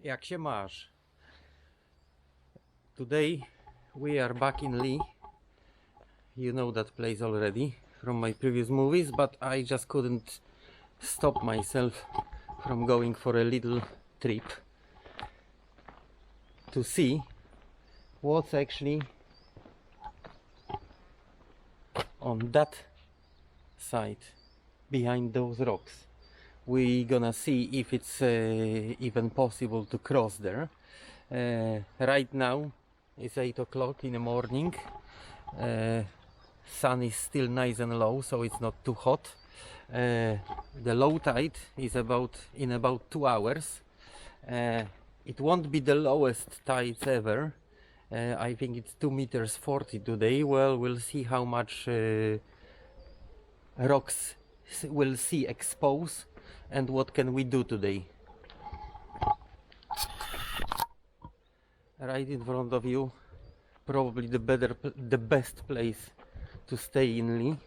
Jak się masz? Today we are back in Lee. You know that place already from my previous movies, but I just couldn't stop myself from going for a little trip to see what's actually on that side behind those rocks. We're gonna see if it's even possible to cross there. Right now it's 8 o'clock in the morning. Sun is still nice and low, so it's not too hot. The low tide is in about 2 hours. It won't be the lowest tides ever. I think it's 2 meters 40 today. Well, we'll see how much rocks we'll see exposed and what can we do today. Right in front of you, probably the best place to stay in Lee.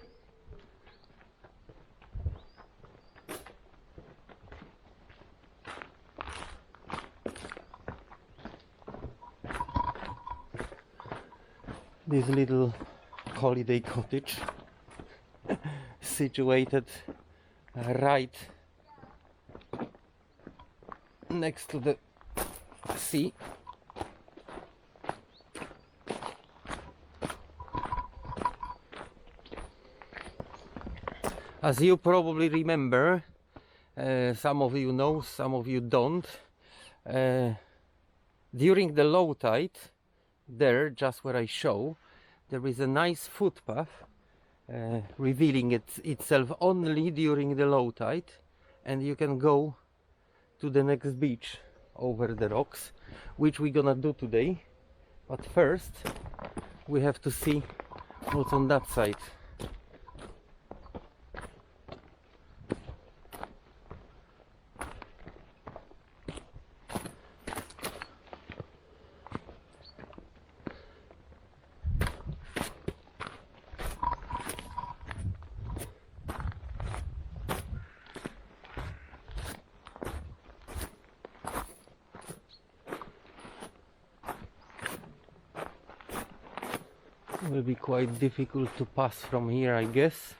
This little holiday cottage situated right next to the sea. As you probably remember, some of you know, some of you don't, during the low tide, there, just where I show, there is a nice footpath revealing itself only during the low tide, and you can go to the next beach over the rocks, which we're gonna do today. But first we have to see what's on that side. It will be quite difficult to pass from here, I guess.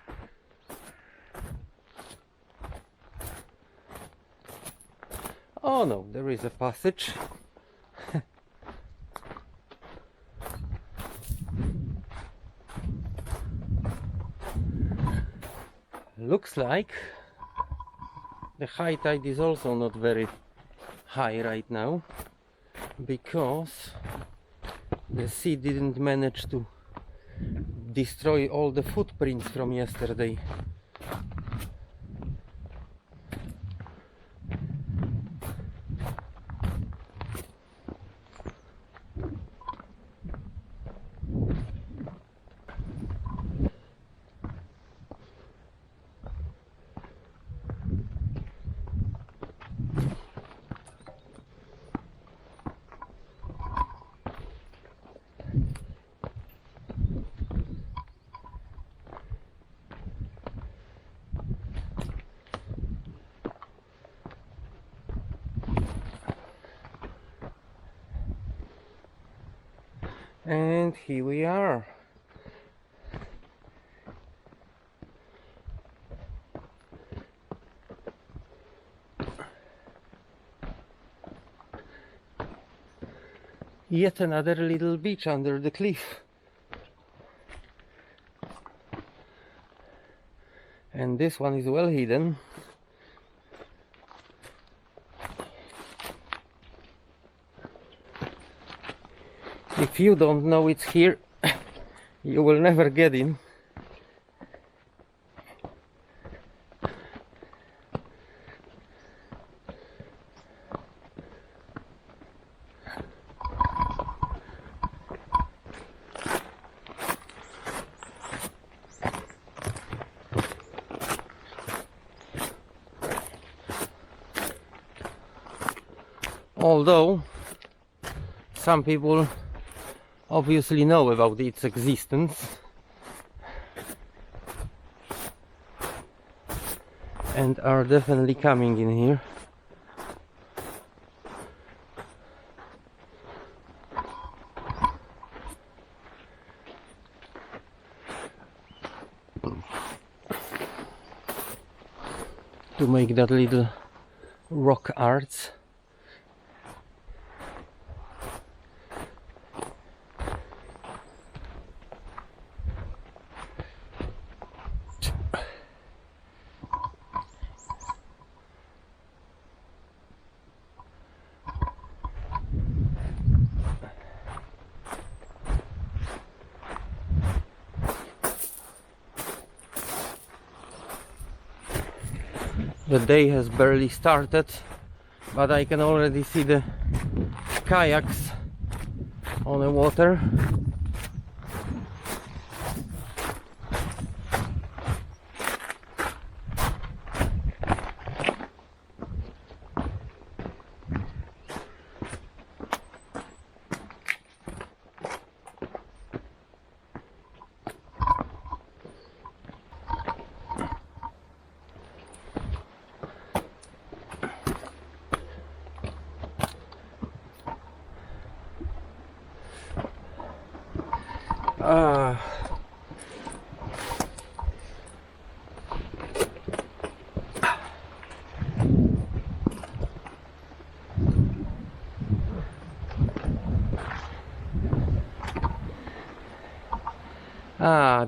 Oh no, there is a passage. Looks like the high tide is also not very high right now, because the sea didn't manage to destroy all the footprints from yesterday. And here we are. Yet another little beach under the cliff. And this one is well hidden. If you don't know it's here, you will never get in. Although some people obviously know about its existence and are definitely coming in here. to make that little rock arts. The day has barely started, but I can already see the kayaks on the water.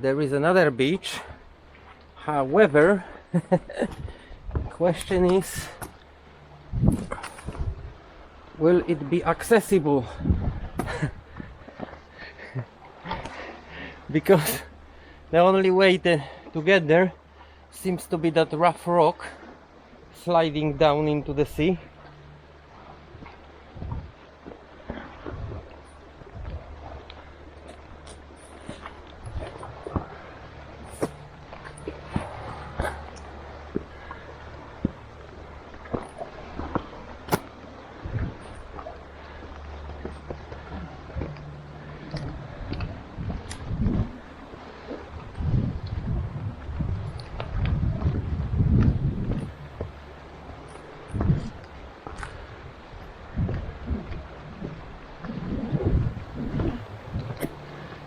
There is another beach. However, question is, will it be accessible? Because the only way to get there seems to be that rough rock sliding down into the sea.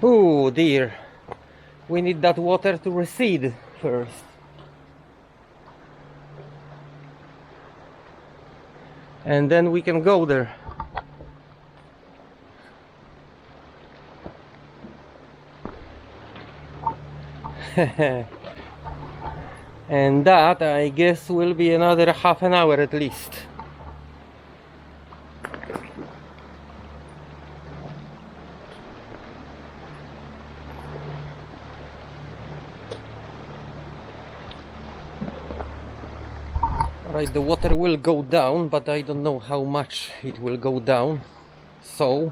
Oh dear, we need that water to recede first. And then we can go there. And that, I guess, will be another half an hour at least. Right, the water will go down, but I don't know how much it will go down. So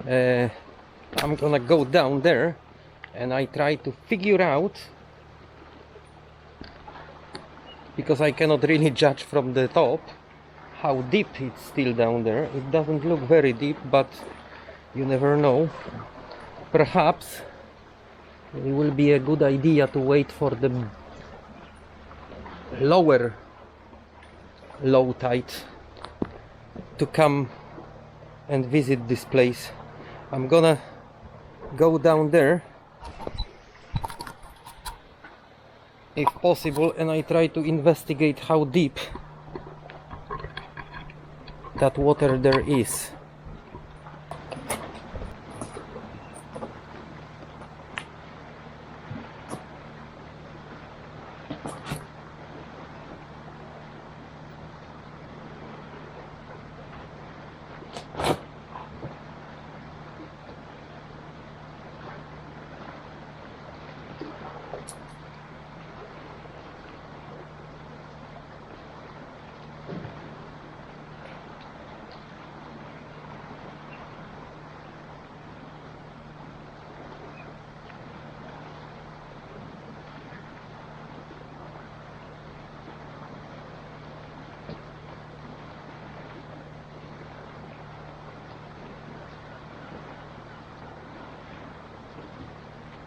I'm gonna go down there and I try to figure out, because I cannot really judge from the top how deep it's still down there. It doesn't look very deep, but you never know. Perhaps it will be a good idea to wait for the lower low tide to come and visit this place. I'm gonna go down there if possible, and I try to investigate how deep that water there is.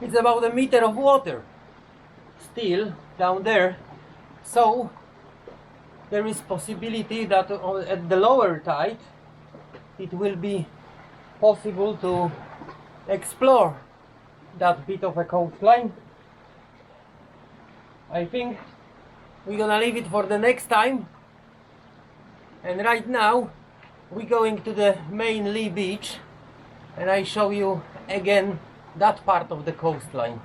It's about a meter of water still down there, so there is possibility that at the lower tide it will be possible to explore that bit of a coastline. I think we're gonna leave it for the next time. And right now we're going to the main Lee beach, and I show you again that part of the coastline.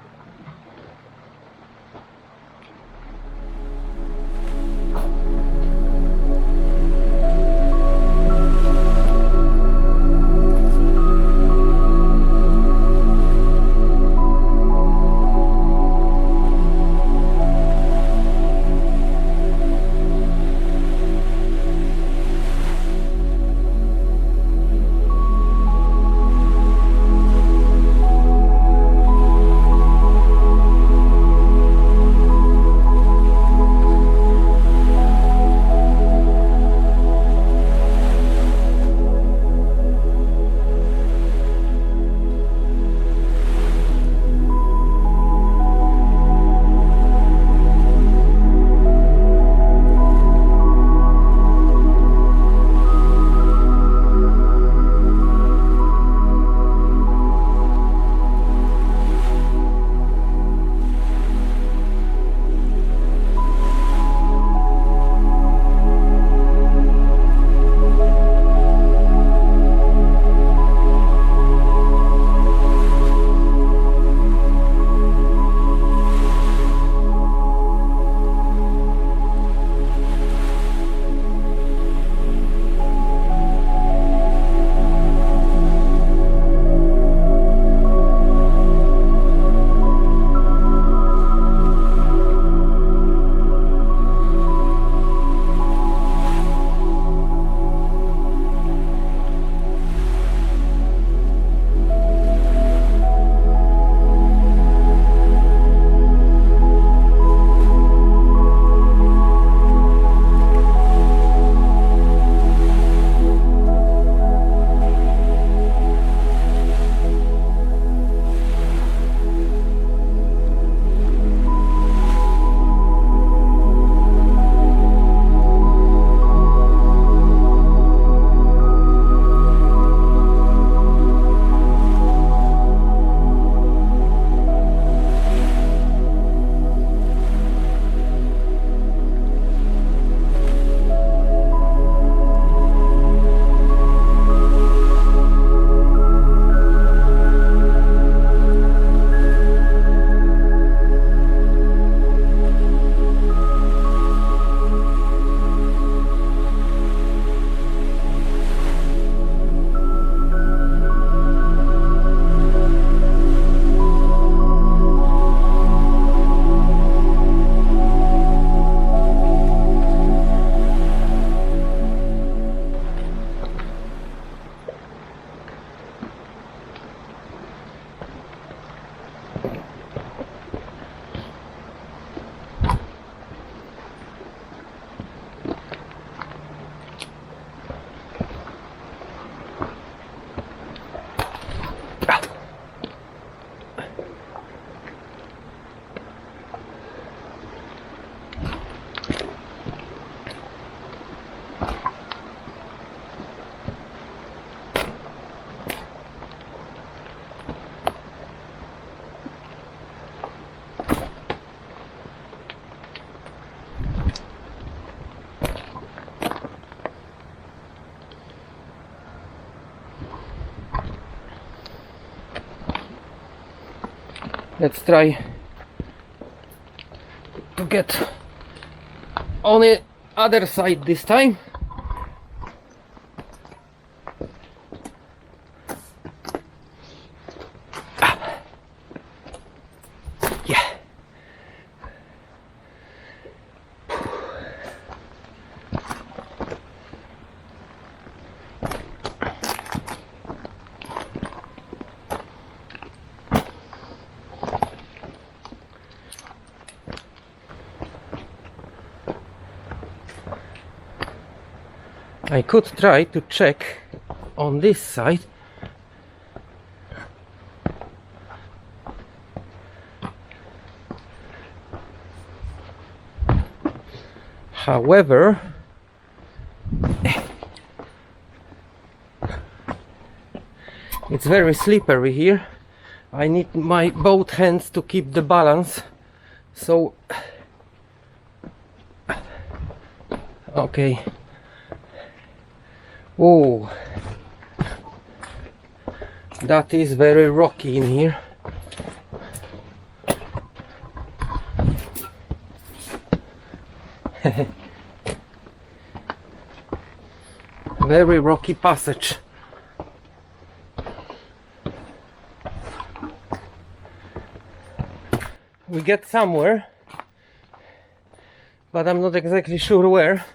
Let's try to get on the other side this time. Yeah. I could try to check on this side. However, it's very slippery here. I need my both hands to keep the balance, so Okay. Oh, that is very rocky in here. Very rocky passage. We get somewhere, but I'm not exactly sure where.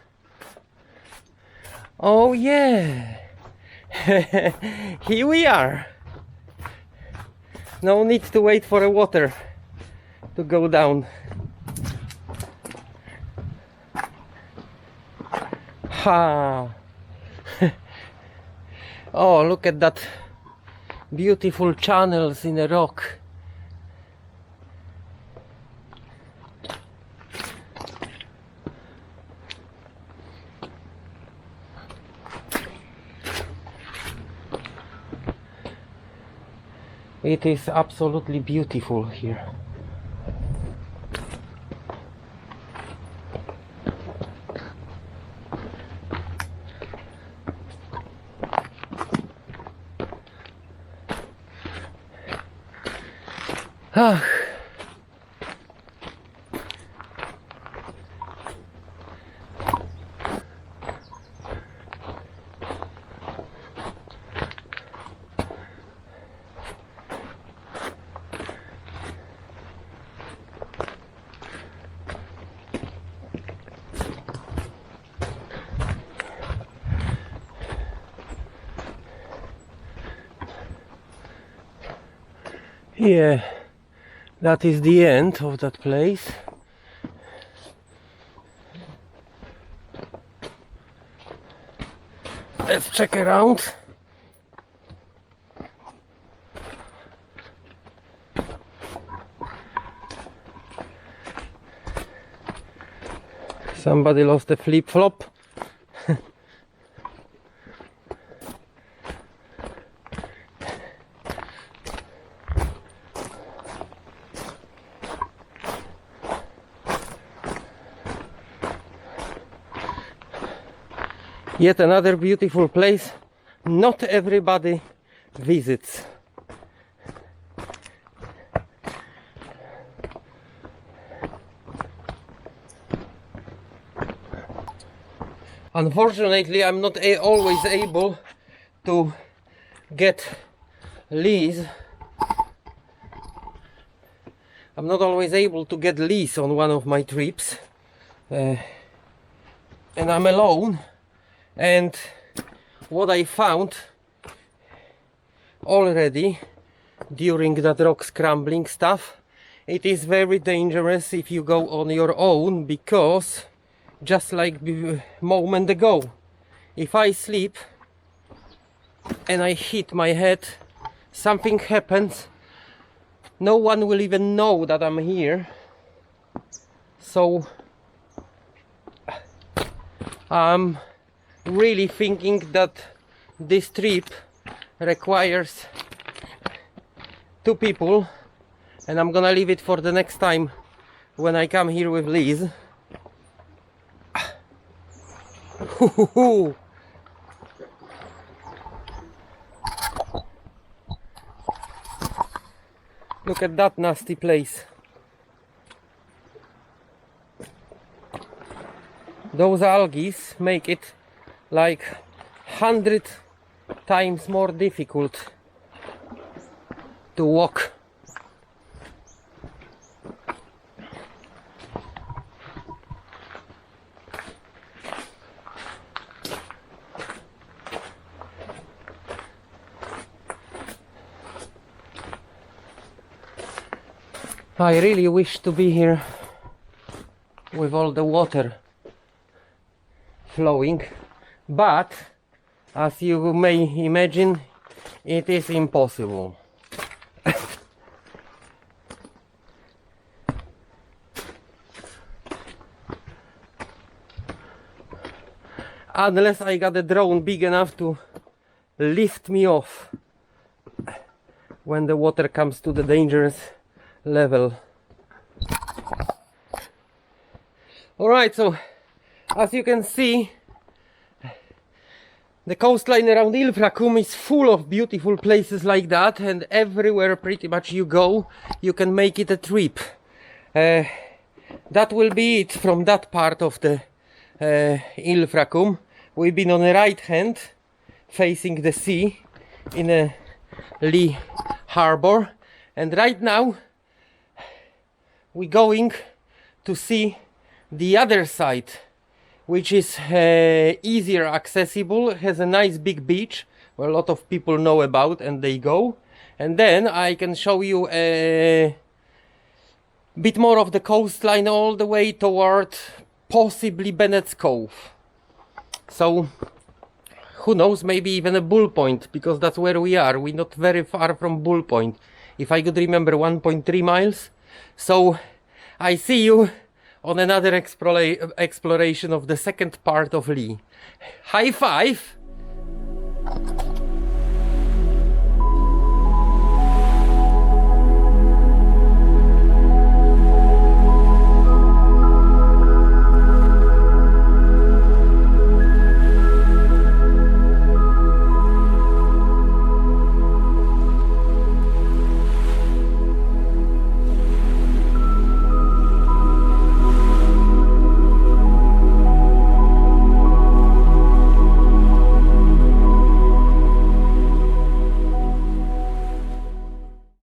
Oh yeah, here we are. No need to wait for the water to go down. Ha! Oh, look at that beautiful channels in the rock. It is absolutely beautiful here. Ah. Yeah, that is the end of that place. Let's check around. Somebody lost a flip-flop. Yet another beautiful place not everybody visits. Unfortunately, I'm not always able to get lease. I'm not always able to get lease on one of my trips, and I'm alone. And what I found already during that rock scrambling stuff, it is very dangerous if you go on your own, because just like a moment ago, if I sleep and I hit my head, something happens, no one will even know that I'm here. So I'm really thinking that this trip requires 2 people, and I'm gonna leave it for the next time when I come here with Liz. Look at that nasty place. Those algae make it like 100 times more difficult to walk. I really wish to be here with all the water flowing, but as you may imagine, it is impossible. Unless I got a drone big enough to lift me off when the water comes to the dangerous level. Alright, so As you can see, the coastline around Ilfracombe is full of beautiful places like that, and everywhere pretty much you go, you can make it a trip. That will be it from that part of the Ilfracombe. We've been on the right hand, facing the sea in a Lee Harbour, and right now we're going to see the other side, which is easier accessible, has a nice big beach where a lot of people know about and they go, and then I can show you a bit more of the coastline all the way toward possibly Bennett's Cove. So who knows, maybe even a Bull Point, because that's where we are. We're not very far from Bull Point, if I could remember, 1.3 miles. So I see you on another exploration of the second part of Lee. High five!